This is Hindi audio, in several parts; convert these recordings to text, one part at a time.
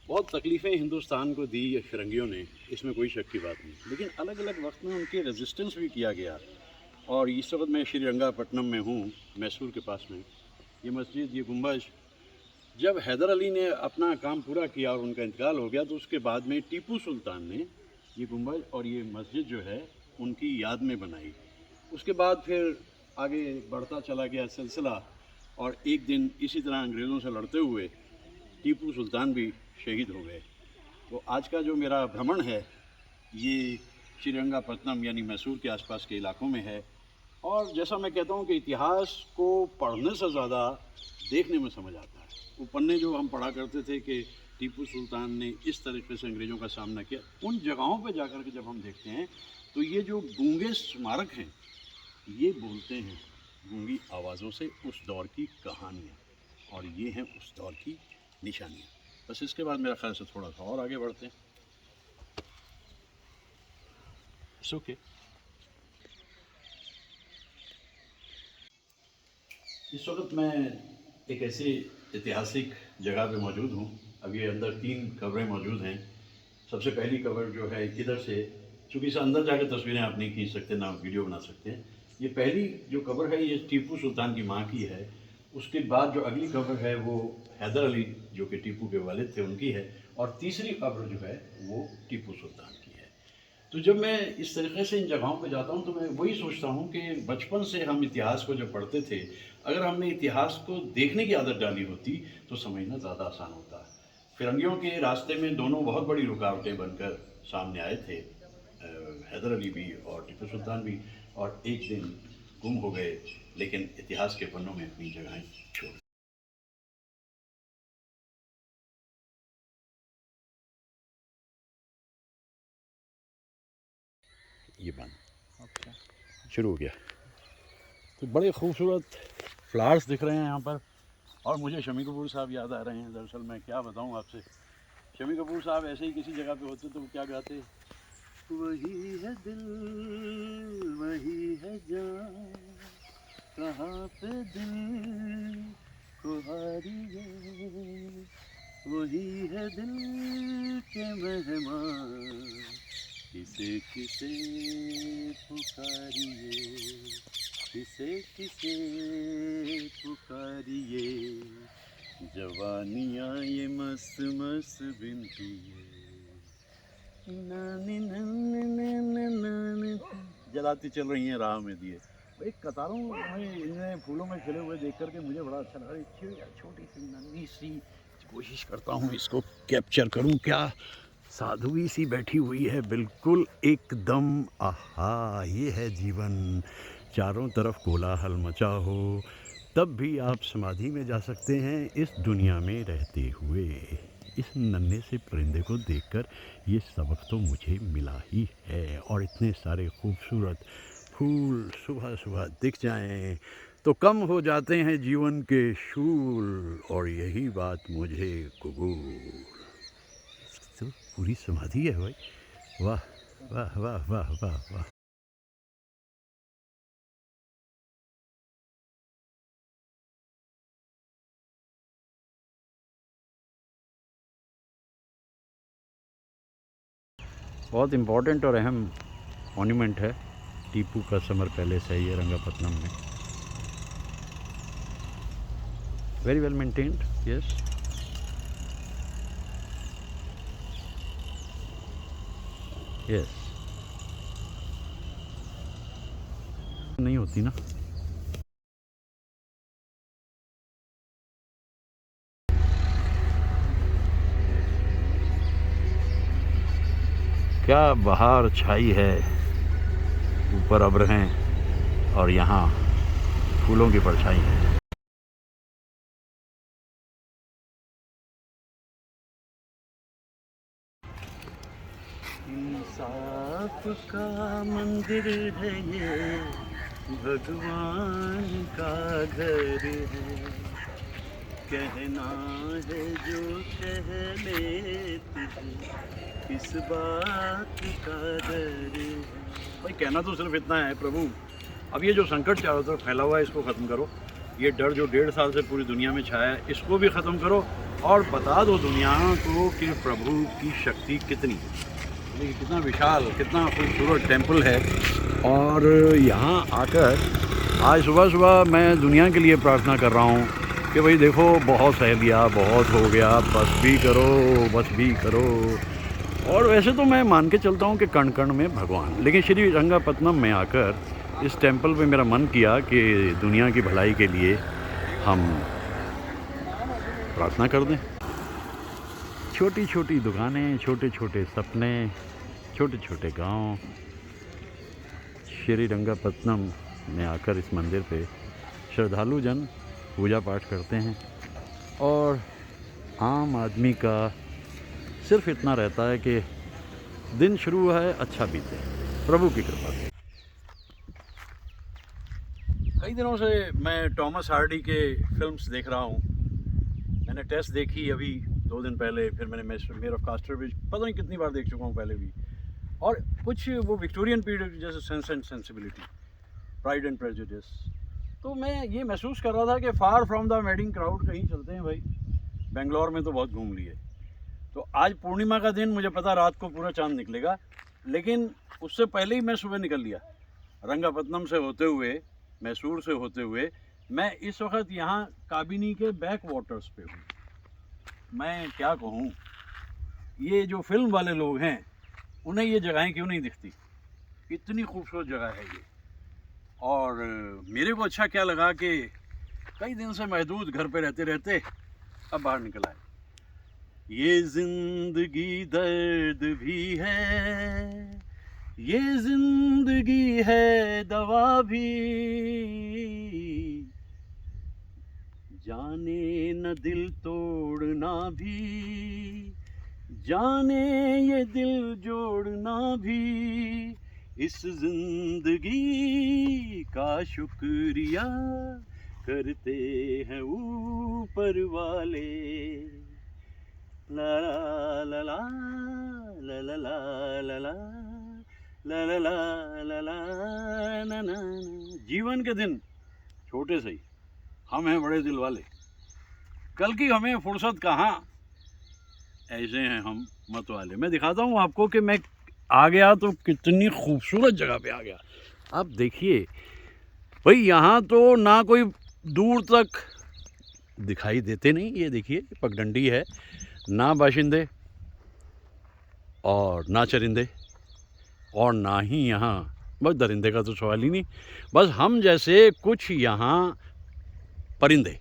बहुत तकलीफ़ें हिंदुस्तान को दी ये फिरंगियों ने, इसमें कोई शक की बात नहीं। लेकिन अलग-अलग वक़्त में उनके रेज़िस्टेंस भी किया गया और इस वक़्त मैं श्रीरंगापट्टनम में हूँ, मैसूर के पास में। ये मस्जिद, ये गुंबज, जब हैदर अली ने अपना काम पूरा किया और उनका इंतकाल हो गया, तो उसके बाद में टीपू सुल्तान ने ये गुंबज और ये मस्जिद जो है, उनकी याद में बनाई। उसके बाद फिर आगे बढ़ता चला गया सिलसिला और एक दिन इसी तरह अंग्रेज़ों से लड़ते हुए टीपू सुल्तान भी शहीद हो गए। तो आज का जो मेरा भ्रमण है, ये श्रीरंगापट्टनम यानी मैसूर के आसपास के इलाकों में है। और जैसा मैं कहता हूँ कि इतिहास को पढ़ने से ज़्यादा देखने में समझ आता है। वो पन्ने जो हम पढ़ा करते थे कि टीपू सुल्तान ने इस तरीके से अंग्रेज़ों का सामना किया, उन जगहों पे जाकर के जब हम देखते हैं तो ये जो गूंगे स्मारक हैं, ये बोलते हैं गूंगी आवाज़ों से उस दौर की कहानियाँ, और ये हैं उस दौर की निशानियाँ। बस इसके बाद मेरा ख्याल से थोड़ा सा और आगे बढ़ते हैं। It's okay. इस वक्त मैं एक ऐसी ऐतिहासिक जगह पे मौजूद हूँ। अभी अंदर 3 कब्रें मौजूद हैं। सबसे पहली कब्र जो है इधर से, चूँकि इसे अंदर जाकर तस्वीरें आप नहीं खींच सकते, ना वीडियो बना सकते हैं। ये पहली जो कब्र है ये टीपू सुल्तान की माँ की है। उसके बाद जो अगली कब्र है वो हैदर अली जो कि टीपू के वालिद थे उनकी है, और तीसरी कब्र जो है वो टीपू सुल्तान की है। तो जब मैं इस तरीके से इन जगहों पे जाता हूँ तो मैं वही सोचता हूँ कि बचपन से हम इतिहास को जब पढ़ते थे, अगर हमने इतिहास को देखने की आदत डाली होती तो समझना ज़्यादा आसान होता। फिरंगियों के रास्ते में दोनों बहुत बड़ी रुकावटें बनकर सामने आए थे, हैदर अली भी और टीपू सुल्तान भी, और एक दिन गुम हो गए, लेकिन इतिहास के पन्नों में अपनी जगहें छोड़। ये बंद शुरू हो गया। तो बड़े खूबसूरत फ्लावर्स दिख रहे हैं यहाँ पर, और मुझे शम्मी कपूर साहब याद आ रहे हैं। दरअसल मैं क्या बताऊँ आपसे, शम्मी कपूर साहब ऐसे ही किसी जगह पे होते तो वो क्या गाते, वही है दिल वही है जान, कहाँ पे दिल को हारिए, वही है दिल के मेहमान, किसे किसे पुकारिए, किसे किसे पुकारिए, जवानियाँ ये मस्त मस्त बिनती है, नानी नानी नानी नानी जलाती चल रही हैं राह में दिए। भाई कतारों में इन्हें फूलों में खिले हुए देख करके मुझे बड़ा अच्छा लगा। छोटी सी नन्ही सी कोशिश करता हूँ इसको कैप्चर करूँ। क्या साधुवी सी बैठी हुई है, बिल्कुल एकदम। आहा, ये है जीवन। चारों तरफ कोलाहल मचा हो तब भी आप समाधि में जा सकते हैं इस दुनिया में रहते हुए। इस नन्हे से परिंदे को देखकर ये सबक तो मुझे मिला ही है। और इतने सारे खूबसूरत फूल सुबह सुबह दिख जाएं तो कम हो जाते हैं जीवन के शूल, और यही बात मुझे कबूल। तो पूरी समाधि है भाई। वाह वाह वाह वाह वाह वाह। बहुत इम्पोर्टेंट और अहम मॉन्यूमेंट है। टीपू का समर पैलेस है ये रंगापट्टनम में। Very well maintained. Yes, yes. नहीं होती ना। क्या बहार छाई है, ऊपर अब्र हैं और यहाँ फूलों की परछाई है। इंसाफ का मंदिर है ये, भगवान का घर है, कहना है जो कह लेते हैं, इस बात का डर है। भाई कहना तो सिर्फ इतना है, प्रभु अब ये जो संकट चारों तरफ फैला हुआ है इसको ख़त्म करो। ये डर जो 1.5 साल से पूरी दुनिया में छाया है इसको भी ख़त्म करो। और बता दो दुनिया को कि प्रभु की शक्ति कितनी है। देखिए कितना विशाल, कितना खूबसूरत टेंपल है। और यहाँ आकर आज सुबह सुबह मैं दुनिया के लिए प्रार्थना कर रहा हूँ कि भाई देखो बहुत सह लिया, बहुत हो गया, बस भी करो, बस भी करो। और वैसे तो मैं मान के चलता हूँ कि कण कण में भगवान, लेकिन श्री रंगापत्तनम में आकर इस टेंपल पे मेरा मन किया कि दुनिया की भलाई के लिए हम प्रार्थना कर दें। छोटी छोटी दुकानें, छोटे छोटे सपने, छोटे छोटे गांव। श्री रंगापत्तनम में आकर इस मंदिर पे श्रद्धालु जन पूजा पाठ करते हैं और आम आदमी का सिर्फ इतना रहता है कि दिन शुरू है अच्छा बीते, प्रभु की कृपा से। कई दिनों से मैं टॉमस हार्डी के फिल्म्स देख रहा हूँ। मैंने टेस्ट देखी अभी 2 दिन पहले, फिर मैंने मेयर ऑफ कास्टरविच पता नहीं कितनी बार देख चुका हूँ पहले भी। और कुछ वो विक्टोरियन पीरियड जैसे sense and sensibility, pride and prejudice. तो मैं ये महसूस कर रहा था कि far from the wedding crowd कहीं चलते हैं भाई। बेंगलोर में तो बहुत घूम लिए। तो आज पूर्णिमा का दिन, मुझे पता रात को पूरा चांद निकलेगा, लेकिन उससे पहले ही मैं सुबह निकल लिया। रंगापत्तनम से होते हुए, मैसूर से होते हुए मैं इस वक्त यहाँ काबिनी के बैक वाटर्स पे हूँ। मैं क्या कहूँ, ये जो फिल्म वाले लोग हैं उन्हें ये जगहें क्यों नहीं दिखती। इतनी खूबसूरत जगह है ये। और मेरे को अच्छा क्या लगा कि कई दिन से महदूद घर पे रहते रहते अब बाहर निकल आए। ये जिंदगी दर्द भी है, ये जिंदगी है दवा भी, जाने न दिल तोड़ना भी, जाने ये दिल जोड़ना भी, इस जिंदगी का शुक्रिया करते हैं ऊपर वाले। ला ला ला ला ला ला ला ला ला ला ला ला ला ला। जीवन के दिन छोटे से ही, हम हैं बड़े दिल वाले। कल की हमें फुर्सत कहाँ, ऐसे हैं हम मत वाले। मैं दिखाता हूँ आपको कि मैं आ गया तो कितनी खूबसूरत जगह पे आ गया। आप देखिए भाई, यहाँ तो ना कोई दूर तक दिखाई देते नहीं। ये देखिए पगडंडी है, ना बाशिंदे और ना चरिंदे और ना ही यहाँ बस दरिंदे का तो सवाल ही नहीं। बस हम जैसे कुछ यहाँ परिंदे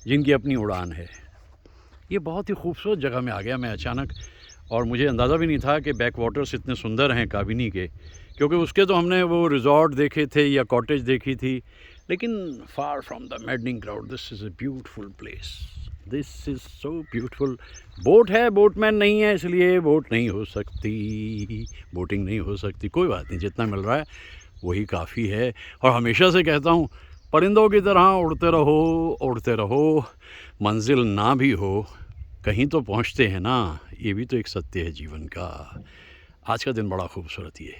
जिनकी अपनी उड़ान है। ये बहुत ही खूबसूरत जगह में आ गया मैं अचानक। और मुझे अंदाज़ा भी नहीं था कि बैक वाटर्स इतने सुंदर हैं काबिनी के, क्योंकि उसके तो हमने वो रिजॉर्ट देखे थे या कॉटेज देखी थी। लेकिन far from the maddening crowd, this is a beautiful place, this is so beautiful. Boat है, बोटमैन नहीं है, इसलिए बोट नहीं हो सकती, बोटिंग नहीं हो सकती। कोई बात नहीं, जितना मिल रहा है वही काफ़ी है। और हमेशा से कहता हूँ, परिंदों की तरह उड़ते रहो, उड़ते रहो, मंजिल ना भी हो कहीं तो पहुँचते हैं ना। ये भी तो एक सत्य है जीवन का। आज का दिन बड़ा खूबसूरत ही है।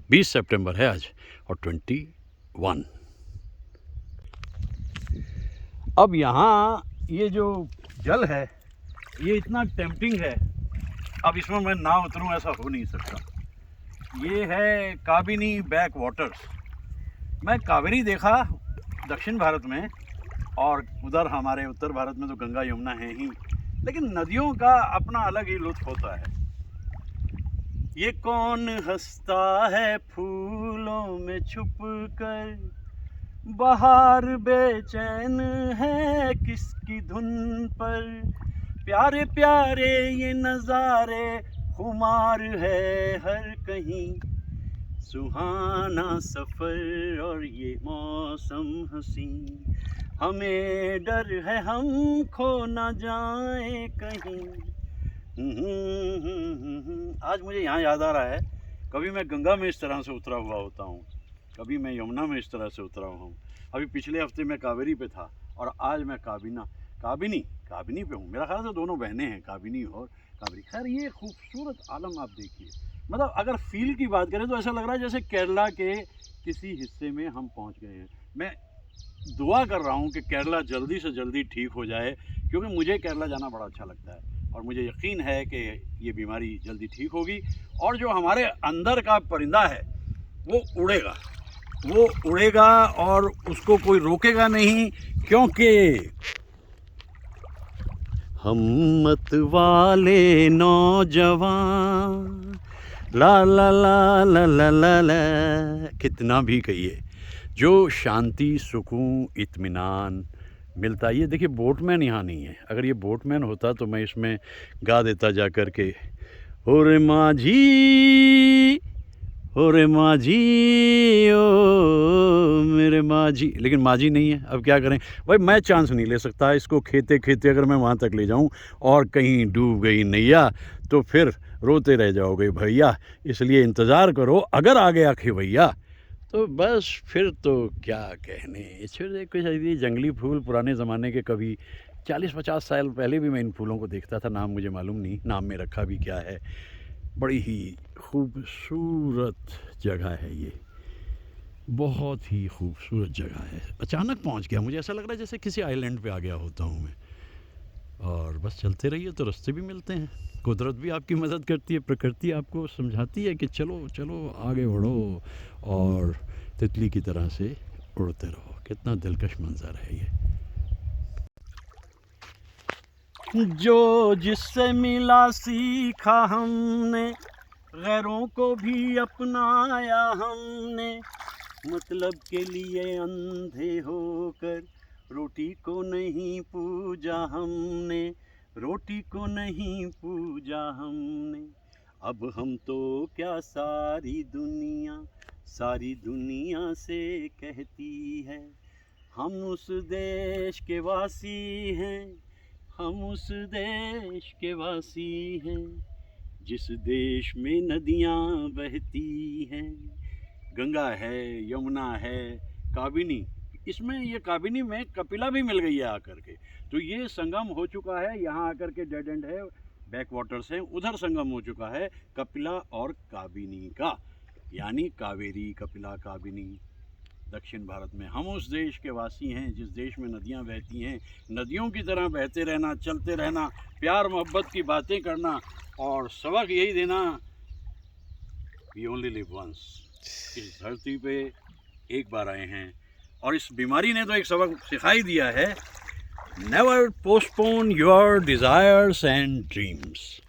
20 सितंबर है आज और 21। अब यहाँ ये जो जल है ये इतना टेम्पटिंग है, अब इसमें मैं ना उतरूँ ऐसा हो नहीं सकता। ये है काबिनी बैक वाटर्स। मैं कावेरी देखा दक्षिण भारत में, और उधर हमारे उत्तर भारत में तो गंगा यमुना है ही, लेकिन नदियों का अपना अलग ही लुत्फ होता है। ये कौन हंसता है फूलों में छुप कर, बहार बेचैन है किसकी धुन पर, प्यारे प्यारे ये नज़ारे खुमार है हर कहीं, सुहाना सफ़र और ये मौसम हंसी, हमें डर है हम खो ना जाए कहीं। आज मुझे यहाँ याद आ रहा है, कभी मैं गंगा में इस तरह से उतरा हुआ होता हूँ, कभी मैं यमुना में इस तरह से उतरा हुआ हूँ। अभी पिछले हफ्ते मैं कावेरी पे था और आज मैं काबिनी पे हूँ। मेरा ख्याल से दोनों बहनें हैं, काबिनी और कावेरी। खैर ये खूबसूरत आलम आप देखिए। मतलब अगर फील की बात करें तो ऐसा लग रहा है जैसे केरला के किसी हिस्से में हम पहुँच गए हैं। मैं दुआ कर रहा हूँ कि केरला जल्दी से जल्दी ठीक हो जाए, क्योंकि मुझे केरला जाना बड़ा अच्छा लगता है और मुझे यकीन है कि ये बीमारी जल्दी ठीक होगी और जो हमारे अंदर का परिंदा है वो उड़ेगा और उसको कोई रोकेगा नहीं, क्योंकि हिम्मत वाले नौजवान ला ला ला ला ला ला ला, कितना भी कहिए, जो शांति, सुकून, इत्मीनान मिलता है। ये देखिए बोटमैन यहाँ नहीं है, अगर ये बोटमैन होता तो मैं इसमें गा देता जा कर के, हो रे माझी ओ मेरे माझी, लेकिन माझी नहीं है। अब क्या करें भाई, मैं चांस नहीं ले सकता इसको खेते खेते अगर मैं वहाँ तक ले जाऊँ और कहीं डूब गई नैया तो फिर रोते रह जाओगे भैया, इसलिए इंतज़ार करो, अगर आ गया खेवैया तो बस फिर तो क्या कहने। फिर कुछ ऐसे जंगली फूल पुराने ज़माने के, कभी 40-50 साल पहले भी मैं इन फूलों को देखता था, नाम मुझे मालूम नहीं, नाम में रखा भी क्या है। बड़ी ही खूबसूरत जगह है ये, बहुत ही खूबसूरत जगह है। अचानक पहुंच गया, मुझे ऐसा लग रहा है जैसे किसी आइलैंड पे आ गया होता हूँ मैं। और बस चलते रहिए तो रास्ते भी मिलते हैं, कुदरत भी आपकी मदद करती है, प्रकृति आपको समझाती है कि चलो चलो आगे बढ़ो और तितली की तरह से उड़ते रहो। कितना दिलकश मंजर है ये। जो जिससे मिला सीखा हमने, गैरों को भी अपनाया हमने, मतलब के लिए अंधे होकर रोटी को नहीं पूजा हमने, रोटी को नहीं पूजा हमने। अब हम तो क्या सारी दुनिया से कहती है, हम उस देश के वासी हैं, हम उस देश के वासी हैं, जिस देश में नदियाँ बहती हैं। गंगा है, यमुना है, काबिनी, इसमें ये काबिनी में कपिला भी मिल गई है आकर के, तो ये संगम हो चुका है। यहाँ आकर के डेड एंड है, बैक वाटर्स हैं, उधर संगम हो चुका है कपिला और काबिनी का, यानी कावेरी, कपिला, काबिनी दक्षिण भारत में। हम उस देश के वासी हैं जिस देश में नदियाँ बहती हैं। नदियों की तरह बहते रहना, चलते रहना, प्यार मोहब्बत की बातें करना और सबक यही देना, वी ओनली लिव वंस। इस धरती पे एक बार आए हैं और इस बीमारी ने तो एक सबक सिखाई दिया है, never postpone your desires and dreams.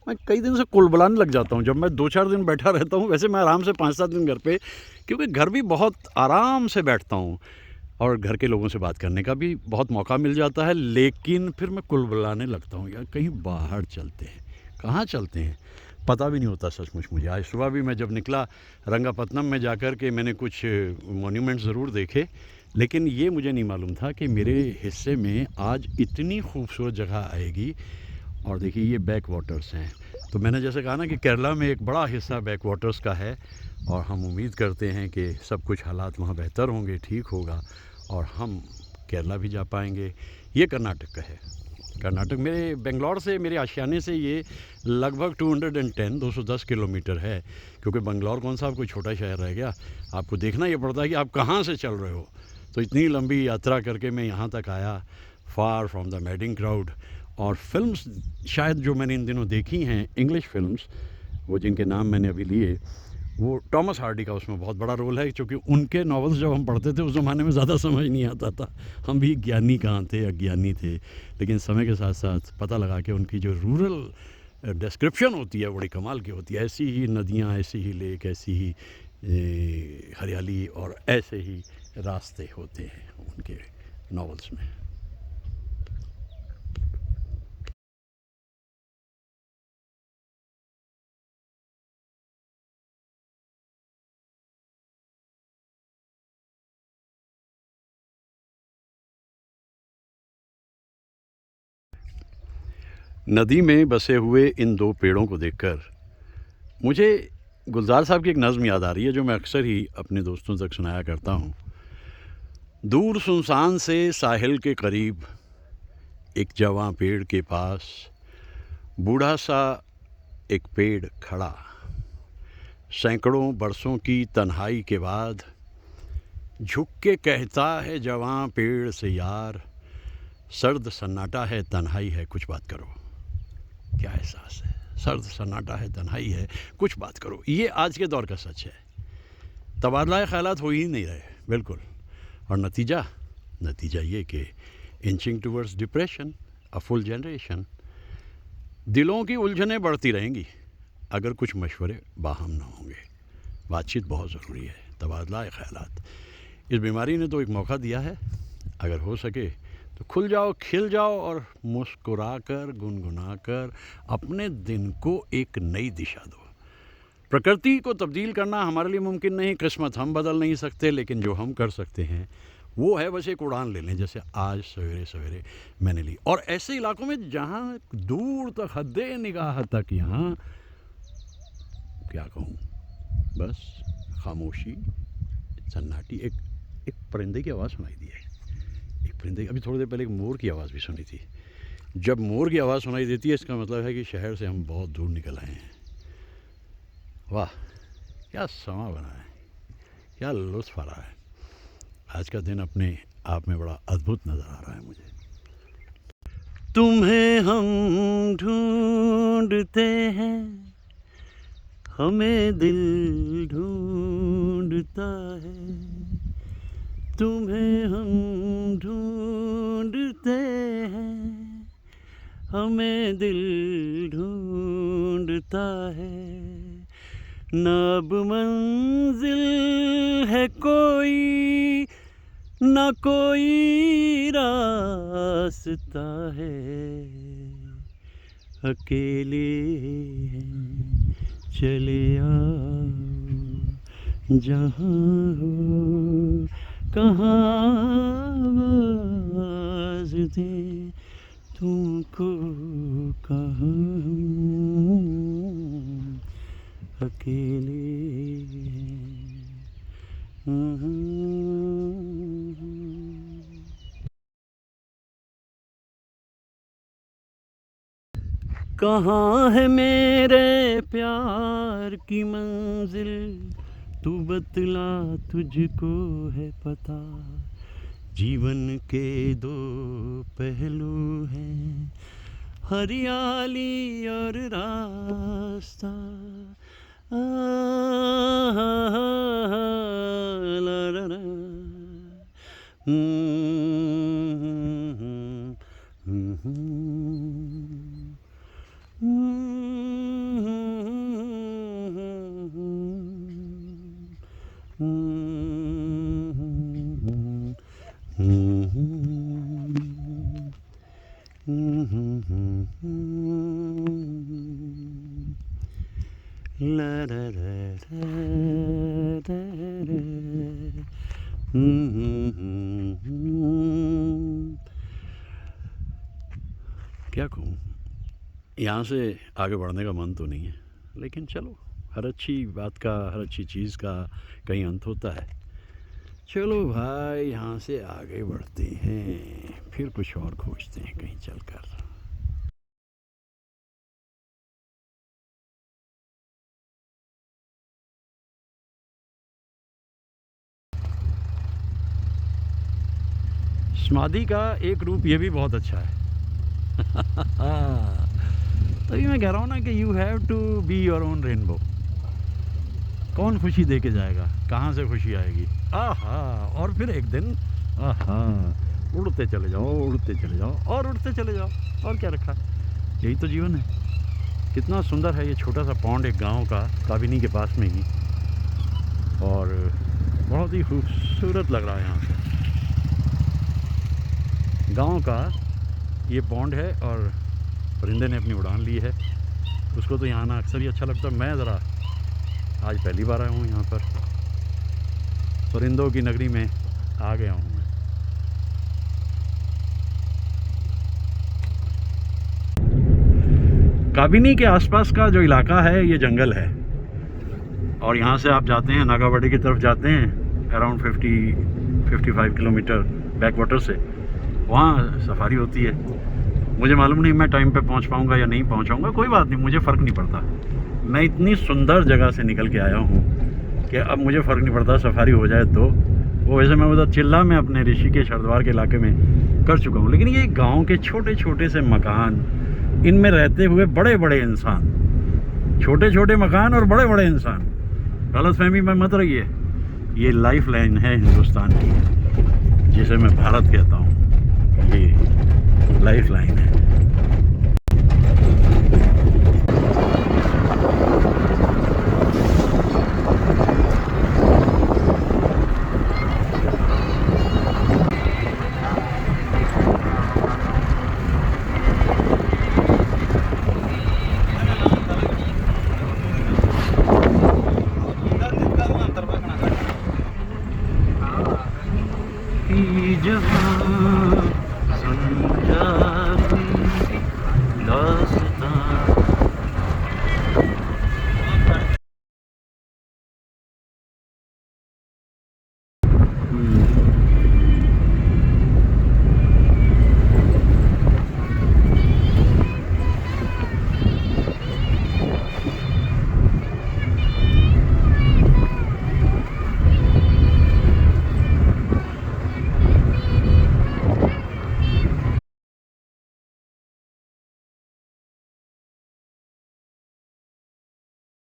मैं कई दिन से कुलबुलाने लग जाता हूँ जब मैं 2-4 दिन बैठा रहता हूँ। वैसे मैं आराम से 5-7 दिन घर पे, क्योंकि घर भी बहुत आराम से बैठता हूँ और घर के लोगों से बात करने का भी बहुत मौका मिल जाता है, लेकिन फिर मैं कुलबुलाने लगता हूँ, यार कहीं बाहर चलते हैं। कहाँ चलते हैं पता भी नहीं होता सचमुच मुझे। आज सुबह भी मैं जब निकला रंगापत्तनम में जाकर के मैंने कुछ मॉन्यूमेंट ज़रूर देखे, लेकिन ये मुझे नहीं मालूम था कि मेरे हिस्से में आज इतनी खूबसूरत जगह आएगी। और देखिए ये बैक वाटर्स हैं, तो मैंने जैसे कहा ना कि केरला में एक बड़ा हिस्सा बैक वाटर्स का है और हम उम्मीद करते हैं कि सब कुछ हालात वहाँ बेहतर होंगे, ठीक होगा और हम केरला भी जा पाएंगे। ये कर्नाटक का है। कर्नाटक मेरे बेंगलोर से, मेरे आशियाने से ये लगभग 210 किलोमीटर है, क्योंकि बेंगलोर कौन सा कोई छोटा शहर रह गया, आपको देखना ये पड़ता है कि आप कहाँ से चल रहे हो। तो इतनी लंबी यात्रा करके मैं यहाँ तक आया, far from the madding crowd. और फिल्म्स शायद जो मैंने इन दिनों देखी हैं, इंग्लिश फिल्म्स, वो जिनके नाम मैंने अभी लिए, वो टॉमस हार्डी का उसमें बहुत बड़ा रोल है, क्योंकि उनके नॉवेल्स जब हम पढ़ते थे उस ज़माने में ज़्यादा समझ नहीं आता था, हम भी ज्ञानी कहाँ थे, अज्ञानी थे। लेकिन समय के साथ साथ पता लगा कि उनकी जो रूरल डिस्क्रिप्शन होती है बड़ी कमाल की होती है। ऐसी ही नदियाँ, ऐसी ही लेक, ऐसी ही हरियाली और ऐसे ही रास्ते होते हैं उनके नॉवेल्स में। नदी में बसे हुए इन दो पेड़ों को देखकर मुझे गुलजार साहब की एक नज़्म याद आ रही है, जो मैं अक्सर ही अपने दोस्तों तक सुनाया करता हूँ। दूर सुनसान से साहिल के करीब, एक जवां पेड़ के पास, बूढ़ा सा एक पेड़ खड़ा, सैकड़ों बरसों की तन्हाई के बाद झुक के कहता है जवां पेड़ से, यार सर्द सन्नाटा है तन्हाई है कुछ बात करो, क्या एहसास है। सर्द सन्नाटा है तन्हाई है कुछ बात करो, ये आज के दौर का सच है। तबादला ख्यालात हो ही नहीं रहे बिल्कुल, और नतीजा ये कि inching towards depression, a full generation. दिलों की उलझनें बढ़ती रहेंगी अगर कुछ मशवरे बाहम ना होंगे। बातचीत बहुत ज़रूरी है, तबादला ख्यालात। इस बीमारी ने तो एक मौका दिया है, अगर हो सके तो खुल जाओ, खिल जाओ और मुस्कुरा कर, गुनगुना कर अपने दिन को एक नई दिशा दो। प्रकृति को तब्दील करना हमारे लिए मुमकिन नहीं, किस्मत हम बदल नहीं सकते, लेकिन जो हम कर सकते हैं वो है बस एक उड़ान ले लें, जैसे आज सवेरे सवेरे मैंने ली। और ऐसे इलाकों में जहाँ दूर तक हद्दे निगाह तक, यहाँ क्या कहूँ, बस खामोशी, सन्नाटी। एक परिंदे की आवाज़ सुनाई दी है, एक परिंदे। अभी थोड़ी देर पहले एक मोर की आवाज़ भी सुनी थी। जब मोर की आवाज़ सुनाई देती है इसका मतलब है कि शहर से हम बहुत दूर निकल आए हैं। वाह, क्या समा बना है, क्या लुत्फ़ आ रहा है। आज का दिन अपने आप में बड़ा अद्भुत नज़र आ रहा है मुझे। तुम्हें हम ढूंढते हैं, हमें दिल ढूंढता है। तुम्हें हम ढूंढते हैं, हमें दिल ढूंढता है। न अब मंजिल है कोई, न कोई रास्ता है। अकेले हैं, चले आओ जहाँ हो, कहाँ आवाज़ दे तुमको, कहाँ अकेले हैं। कहाँ है मेरे प्यार की मंजिल, तू बतला तुझको है पता। जीवन के दो पहलू हैं, हरियाली और रास्ता। ला ला ला। क्या कहूँ, यहाँ से आगे बढ़ने का मन तो नहीं है, लेकिन चलो, हर अच्छी बात का, हर अच्छी चीज़ का कहीं अंत होता है। चलो भाई, यहाँ से आगे बढ़ते हैं, फिर कुछ और खोजते हैं कहीं चलकर। समाधि का एक रूप ये भी बहुत अच्छा है। तभी मैं कह रहा हूँ ना कि you have to be your own rainbow. कौन खुशी दे के जाएगा, कहाँ से खुशी आएगी। आहा, और फिर एक दिन आहा, उड़ते चले जाओ, उड़ते चले जाओ और उड़ते चले जाओ, और क्या रखा। यही तो जीवन है। कितना सुंदर है ये छोटा सा पॉन्ड, एक गांव का, काबिनी के पास में ही, और बहुत ही खूबसूरत लग रहा है यहाँ से। गांव का ये पॉन्ड है और परिंदे ने अपनी उड़ान ली है। उसको तो यहाँ आना अक्सर ही अच्छा लगता है। मैं ज़रा आज पहली बार आया हूँ यहाँ पर, परिंदों की नगरी में आ गया हूँ मैं। काबिनी के आसपास का जो इलाका है ये जंगल है, और यहाँ से आप जाते हैं नागावड़ी की तरफ जाते हैं, अराउंड 50-55 किलोमीटर बैक वाटर से। वहाँ सफारी होती है। मुझे मालूम नहीं मैं टाइम पे पहुँच पाऊँगा या नहीं पहुँचाऊँगा, कोई बात नहीं, मुझे फ़र्क नहीं पड़ता। मैं इतनी सुंदर जगह से निकल के आया हूँ कि अब मुझे फ़र्क नहीं पड़ता, सफारी हो जाए तो वो वैसे मैं उधर चिल्ला में अपने ऋषिकेश हरिद्वार के इलाके में कर चुका हूँ, लेकिन ये गांव के छोटे छोटे से मकान, इनमें रहते हुए बड़े बड़े इंसान, छोटे छोटे मकान और बड़े बड़े इंसान, गलतफहमी में मत रहिए। ये लाइफ लाइन है हिंदुस्तान की, जिसे मैं भारत कहता हूँ। ये लाइफ लाइन है।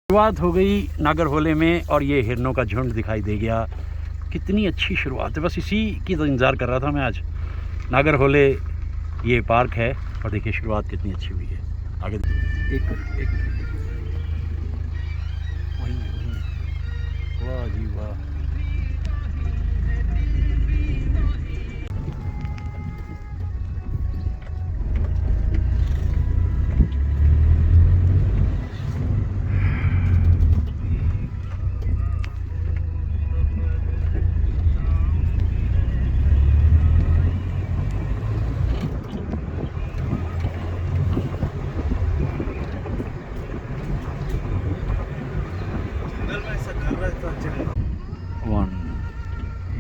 शुरुआत हो गई नागरहोले में और ये हिरनों का झुंड दिखाई दे गया। कितनी अच्छी शुरुआत है, बस इसी की तो इंतज़ार कर रहा था मैं आज। नागरहोले ये पार्क है और देखिए शुरुआत कितनी अच्छी हुई है। आगे एक वहीं वाह जी वाह।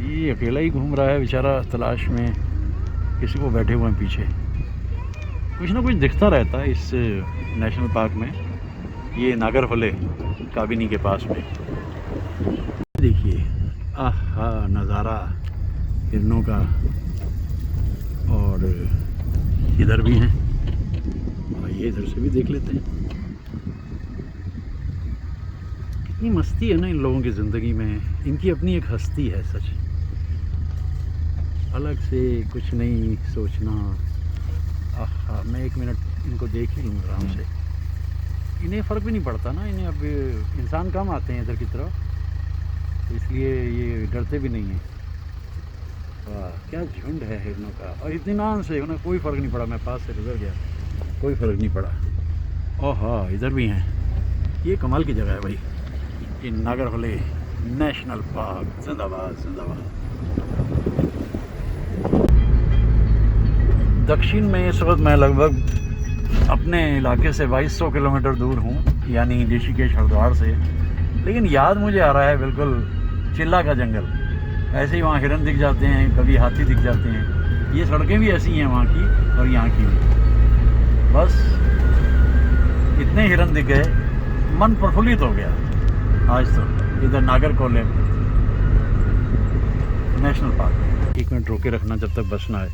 ये अकेला ही घूम रहा है बेचारा, तलाश में किसी को बैठे हुए हैं पीछे। कुछ ना कुछ दिखता रहता है इस नेशनल पार्क में। ये नागरहोले काबिनी के पास में देखिए, आहा नज़ारा हिरनों का। और इधर भी हैं, आइए इधर से भी देख लेते हैं। कितनी मस्ती है ना इन लोगों की ज़िंदगी में, इनकी अपनी एक हस्ती है सच। अलग से कुछ नहीं सोचना। आहा, मैं एक मिनट इनको देख ही लूँ आराम से। इन्हें फ़र्क भी नहीं पड़ता ना, इन्हें अब इंसान कम आते हैं इधर की तरफ, तो इसलिए ये डरते भी नहीं हैं। वाह क्या झुंड है हिरनों का, और इत्मीनान से उन्हें कोई फ़र्क नहीं पड़ा। मैं पास से गुजर गया, कोई फ़र्क नहीं पड़ा। ओह हाँ इधर भी हैं। ये कमाल की जगह है भाई, ये नागरहोले नेशनल पार्क। जिंदाबाद जिंदाबाद। दक्षिण में इस वक्त मैं लगभग अपने इलाके से 2200 किलोमीटर दूर हूँ, यानी ऋषिकेश हरिद्वार से। लेकिन याद मुझे आ रहा है बिल्कुल चिल्ला का जंगल। ऐसे ही वहाँ हिरन दिख जाते हैं, कभी हाथी दिख जाते हैं। ये सड़कें भी ऐसी हैं वहाँ की और यहाँ की भी। बस इतने हिरन दिख गए, मन प्रफुल्लित हो गया आज तो। इधर नागरकोले नेशनल पार्क। 1 मिनट रोके रखना जब तक बस ना आए।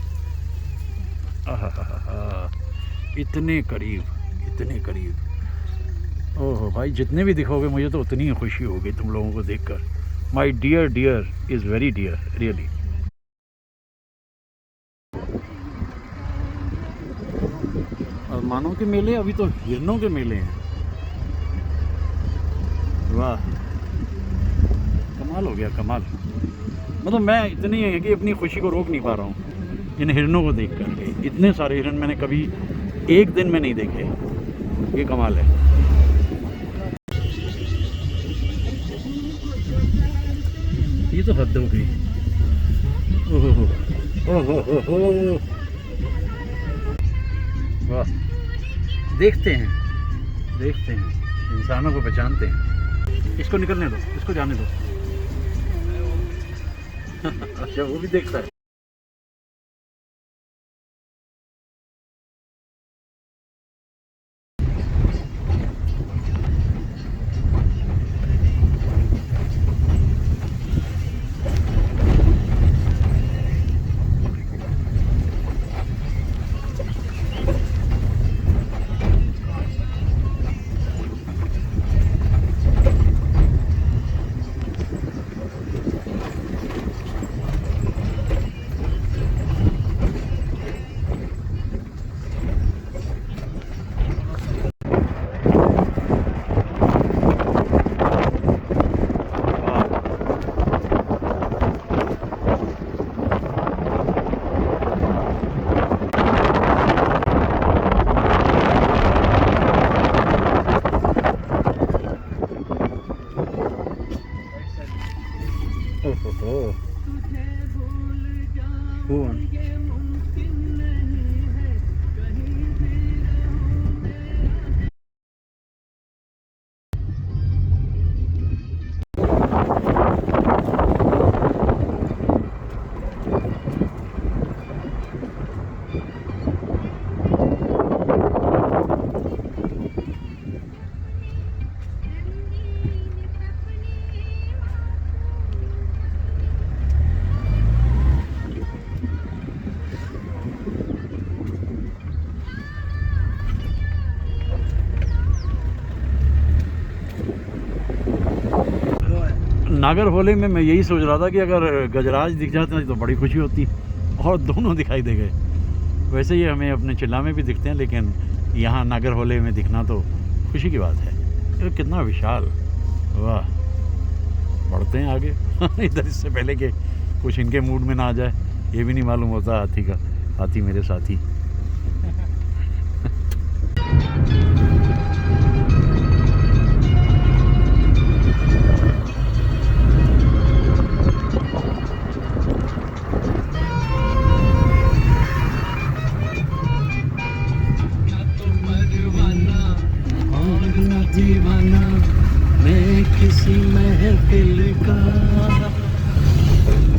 इतने करीब, इतने करीब। ओहो भाई, जितने भी दिखोगे मुझे तो उतनी ही खुशी होगी तुम लोगों को देखकर। My dear dear is very dear really. और मानो के मेले, अभी तो हिरनों के मेले हैं। वाह कमाल हो गया, कमाल। मतलब मैं इतनी है कि अपनी खुशी को रोक नहीं पा रहा हूँ इन हिरनों को देख कर के। इतने सारे हिरन मैंने कभी एक दिन में नहीं देखे, ये कमाल है। ये तो हद हो गई। ओहो वाह, देखते हैं देखते हैं, इंसानों को पहचानते हैं। इसको निकलने दो, इसको जाने दो। अच्छा वो भी देखता है। नागर होले में मैं यही सोच रहा था कि अगर गजराज दिख जाते तो बड़ी खुशी होती और दोनों दिखाई दे गए। वैसे ही हमें अपने चिल्ला में भी दिखते हैं, लेकिन यहाँ नागर होले में दिखना तो खुशी की बात है। ये कितना विशाल, वाह। बढ़ते हैं आगे इधर, इससे पहले कि कुछ इनके मूड में ना आ जाए। ये भी नहीं मालूम होता हाथी का, हाथी मेरे साथी। दीवाना मैं किसी महफिल का,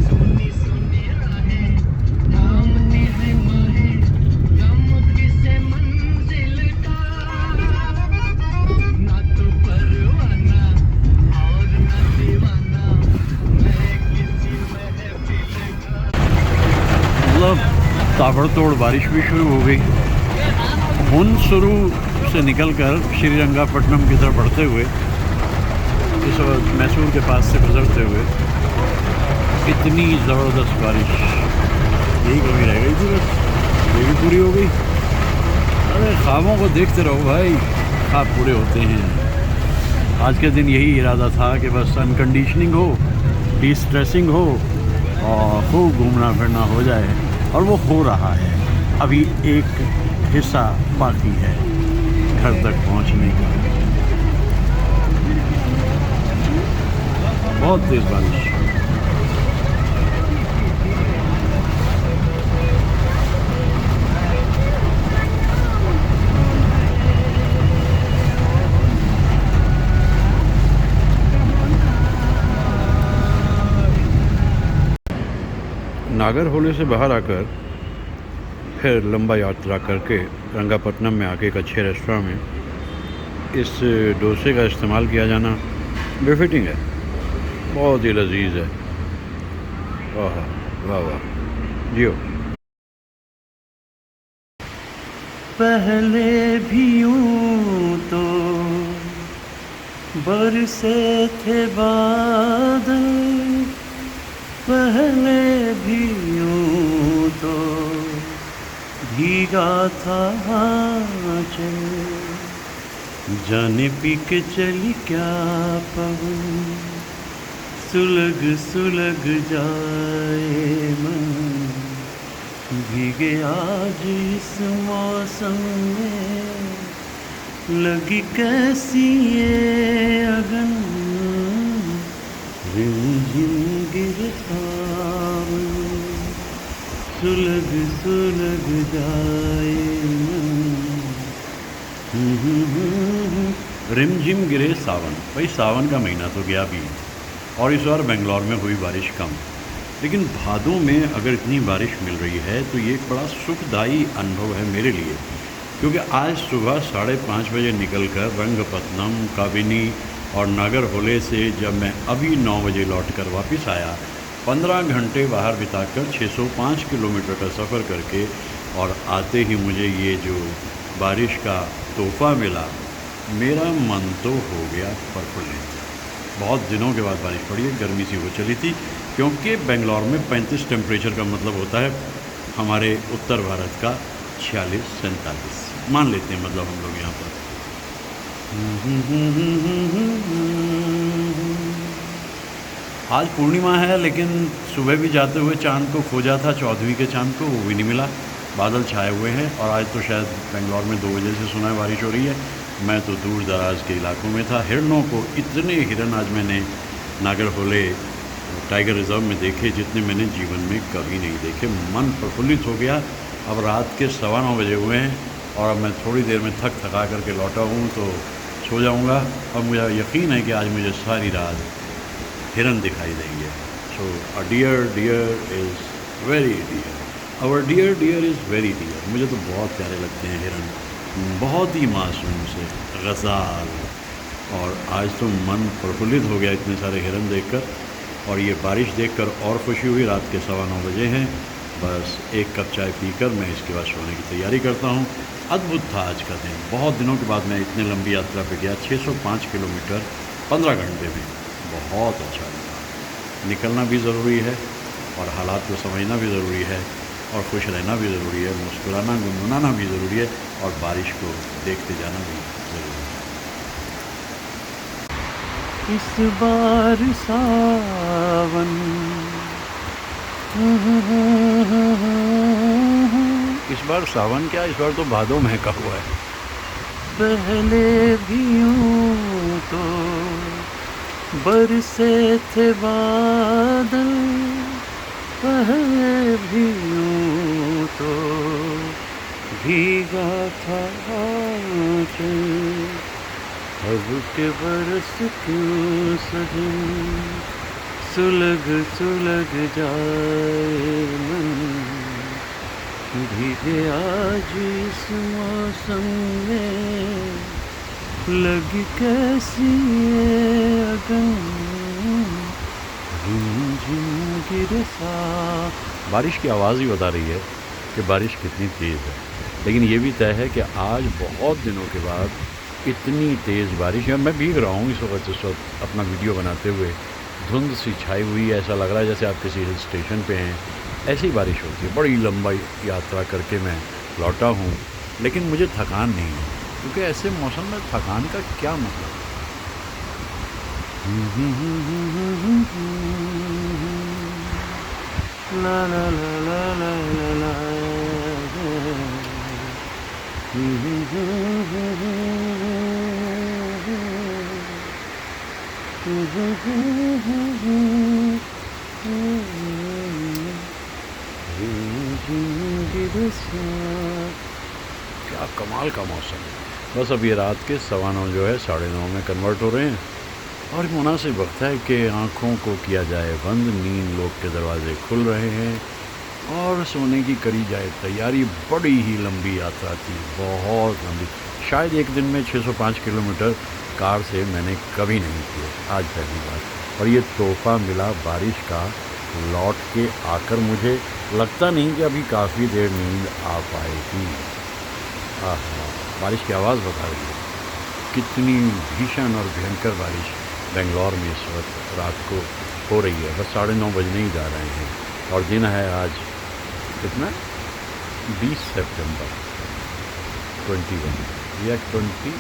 सुनी सुनी राहें नामने है माहे, गम किसे मंजिल का, ना तो परवाना और ना दीवाना मैं किसी महफिल का। मतलब ताबड़तोड़ बारिश भी शुरू हो गई। हुनसुरु से निकलकर श्रीरंगापट्टनम की तरफ बढ़ते हुए इस वक्त मैसूर के पास से गुजरते हुए इतनी ज़बरदस्त बारिश, यही कमी रह गई थी, बस ये भी पूरी हो गई। अरे ख्वाबों को देखते रहो भाई, ख्वाब पूरे होते हैं। आज के दिन यही इरादा था कि बस अनकंडीशनिंग हो, डी स्ट्रेसिंग हो और खूब घूमना फिरना हो जाए, और वो हो रहा है। अभी एक हिस्सा बाकी है घर तक पहुंचने का। बहुत तेज बारिश। नागर होले से बाहर आकर फिर लंबा यात्रा करके रंगापट्टनम में आके एक अच्छे रेस्टोरेंट में इस डोसे का इस्तेमाल किया जाना बेफिटिंग है, बहुत ही लजीज है। वाह वाह वाह जियो। पहले भी यूं तो बरसे थे बादल, पहले भी यूं तो भीगा था आंचल, जाने पी के चली क्या पवन, सुलग सुलग जाए मन, भीगे आज इस मौसम में, लगी कैसी ये अगन, रिमझिम गिरता सुलग सुलग जाए। रिमझिम गिरे सावन। भाई सावन का महीना तो गया भी, और इस बार बेंगलोर में हुई बारिश कम, लेकिन भादों में अगर इतनी बारिश मिल रही है तो ये एक बड़ा सुखदायी अनुभव है मेरे लिए, क्योंकि आज सुबह 5:30 बजे निकलकर रंगपट्टनम, काबिनी और नागर होले से जब मैं अभी 9 बजे लौट कर वापस आया, 15 घंटे बाहर बिताकर 605 किलोमीटर का सफ़र करके, और आते ही मुझे ये जो बारिश का तोहफ़ा मिला, मेरा मन तो हो गया प्रफुल्लित। बहुत दिनों के बाद बारिश पड़ी है, गर्मी सी हो चली थी, क्योंकि बेंगलोर में 35 टेम्परेचर का मतलब होता है हमारे उत्तर भारत का 46-47 मान लेते हैं, मतलब हम लोग यहाँ पर। आज पूर्णिमा है, लेकिन सुबह भी जाते हुए चांद को खोजा था, चौदहवीं के चांद को, वो भी नहीं मिला। बादल छाए हुए हैं, और आज तो शायद बेंगलोर में 2 बजे से सुना है बारिश हो रही है। मैं तो दूर दराज के इलाकों में था। हिरणों को, इतने हिरन आज मैंने नागर होले टाइगर रिज़र्व में देखे जितने मैंने जीवन में कभी नहीं देखे। मन प्रफुल्लित हो गया। अब रात के 9:15 बजे हुए हैं और अब मैं थोड़ी देर में थक थका करके लौटा हूँ तो सो जाऊँगा। और मुझे यकीन है कि आज मुझे सारी रात हिरन दिखाई देंगे। So a deer is very dear, our deer is very dear. मुझे तो बहुत प्यारे लगते हैं हिरन, बहुत ही मासूम से गज़ाल। और आज तो मन प्रफुल्लित हो गया इतने सारे हिरन देखकर, और ये बारिश देखकर और खुशी हुई। रात के 9:15 बजे हैं। बस एक कप चाय पीकर मैं इसके बाद सोने की तैयारी करता हूँ। अद्भुत था आज का दिन। बहुत दिनों के बाद मैं इतने लंबी यात्रा पे गया, 605 किलोमीटर 15 घंटे में। बहुत अच्छा लगा। निकलना भी ज़रूरी है और हालात को समझना भी ज़रूरी है और खुश रहना भी ज़रूरी है, मुस्कुराना गुनगुनाना भी ज़रूरी है और बारिश को देखते जाना भी ज़रूरी है। इस बार सावन इस बार सावन क्या, इस बार तो भादों महका हुआ है। पहले भी यूं तो बरसे थे बादल, पहले भी यूं तो भीगा था आंचल, अब के बरस क्यों सजन सुलग सुलग जाए मन, भीगे आज इस मौसम में लगी कैसी ये अगन, झिम गिरे सा। बारिश की आवाज़ ही बता रही है कि बारिश कितनी तेज़ है। लेकिन ये भी तय है कि आज बहुत दिनों के बाद इतनी तेज़ बारिश है। मैं भीग रहा हूँ इस वक्त अपना वीडियो बनाते हुए। धुंध सी छाई हुई है, ऐसा लग रहा है जैसे आप किसी हिल स्टेशन पे हैं। ऐसी बारिश होती है। बड़ी लंबा यात्रा करके मैं लौटा हूँ, लेकिन मुझे थकान नहीं है, क्योंकि ऐसे मौसम में थकान का क्या मतलब। ला ला ला ला ला ला ला क्या कमाल का मौसम है। बस अब ये रात के 9:15 जो है 9:30 में कन्वर्ट हो रहे हैं और मुनासिब वक्त है कि आँखों को किया जाए बंद। नींद लोग के दरवाजे खुल रहे हैं और सोने की करी जाए तैयारी। बड़ी ही लंबी यात्रा थी, बहुत लंबी। शायद एक दिन में 605 किलोमीटर कार से मैंने कभी नहीं किए, आज पहली बार। और ये तोहफ़ा मिला बारिश का, लौट के आकर मुझे लगता नहीं कि अभी काफ़ी देर नींद आ पाएगी। बारिश की आवाज़ बता रही है कितनी भीषण और भयंकर बारिश बेंगलोर में इस वक्त रात को हो रही है। बस 9:30 बजने ही जा रहे हैं और दिन है आज कितना, 20 सितंबर 21 या 20,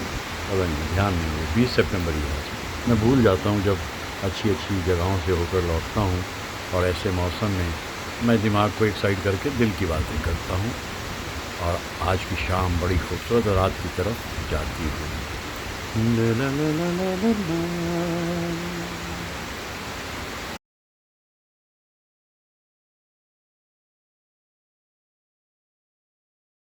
पता नहीं, ध्यान नहीं है, 20 सितंबर ही है। मैं भूल जाता हूँ जब अच्छी अच्छी जगहों से होकर लौटता हूँ, और ऐसे मौसम में मैं दिमाग को एक्साइट करके दिल की बातें करता हूँ। और आज की शाम बड़ी खूबसूरत रात की तरफ जाती है। ला ला ला ला ला ला।